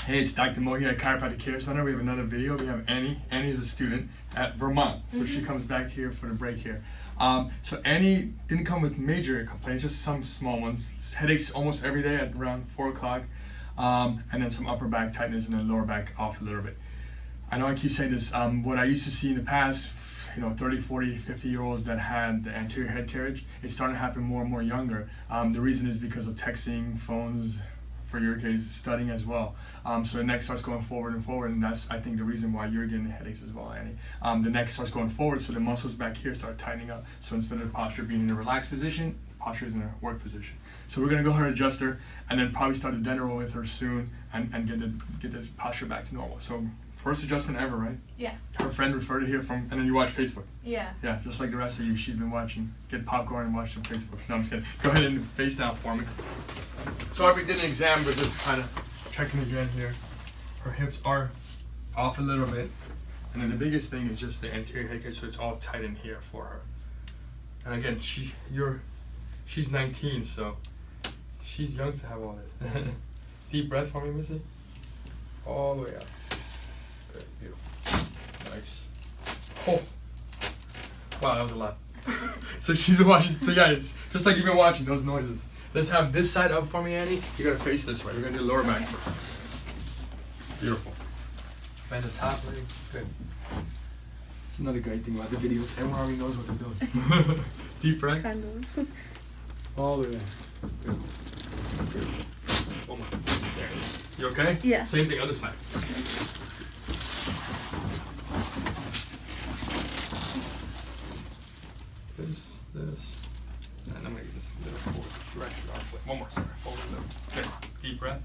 Hey, it's Dr. Mo here at Chiropractic Care Center. We have another video. We have Annie. Annie is a student at Vermont, so she comes back here for the break here. So Annie didn't come with major complaints, just some small ones. Headaches almost every day at around 4 o'clock, and then some upper back tightness and then lower back off a little bit. I know I keep saying this, what I used to see in the past, 30, 40, 50-year-olds that had the anterior head carriage, it's starting to happen more and more younger. The reason is because of texting, phones, for your case, studying as well. So the neck starts going forward and forward, and that's, I think, the reason why you're getting headaches as well, Annie. The neck starts going forward, so the muscles back here start tightening up. So instead of the posture being in a relaxed position, posture is in a work position. So we're gonna go ahead and adjust her, and then probably start a dental roll with her soon, and get the posture back to normal. So first adjustment ever, right? Yeah. Her friend referred it here from, and then you watch Facebook. Yeah. Yeah, just like the rest of you, she's been watching. Get popcorn and watch some Facebook. No, I'm just kidding. Go ahead and face down for me. Sorry we did an exam, but just kind of checking again here. Her hips are off a little bit. And then the biggest thing is just the anterior head carriage, so it's all tight in here for her. And again, she's 19, so she's young to have all this. Deep breath for me, Missy. All the way up. Good, beautiful. Nice. Oh. Wow, that was a lot. So she's been watching, so yeah, it's just like you've been watching those noises. Let's have this side up for me, Annie. You gotta face this way. We're gonna do the lower back first. Beautiful. Bend the top leg. Good. It's another great thing about the videos. Everyone already knows what they're doing. Deep breath. Kind of. All the way. Good. Good. One more. There it is. You okay? Yeah. Same thing, other side. This. And I'm gonna get this a little forward direction. One more, sorry. Forward a little. Okay. Deep breath.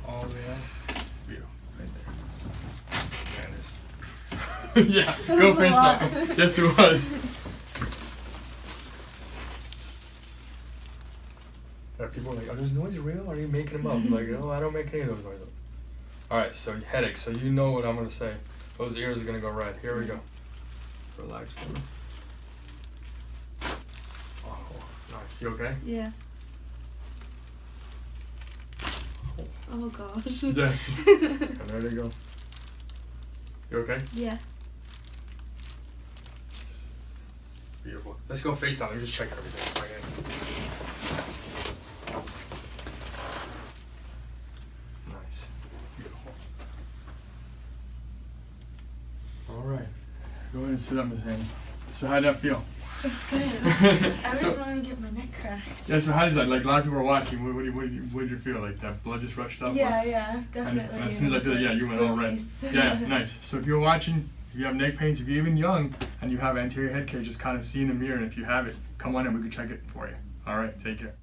All the way out. Beautiful. Right there. There it is. Yeah, go face down. Yes, it was. People are like, are those noises real? Or are you making them up? I'm like, no, I don't make any of those noises. Alright, so headaches. So you know what I'm gonna say. Those ears are gonna go red. Here we go. Relax for me. Oh, nice. You okay? Yeah. Oh gosh. Yes. And there they go. You okay? Yeah. Beautiful. Let's go face down. Let me just check everything. Nice. Beautiful. All right. Go ahead and sit up, Miss Annie. So how did that feel? It's good. I just want to get my neck cracked. Yeah, so how does that, like a lot of people are watching, what did you feel? Like that blood just rushed up? Yeah, definitely. And as soon as I did it, yeah, you went all red. Yeah, nice. So if you're watching, if you have neck pains, if you're even young and you have anterior head carriage, just kind of see in the mirror, and if you have it, come on in, we can check it for you. All right, take care.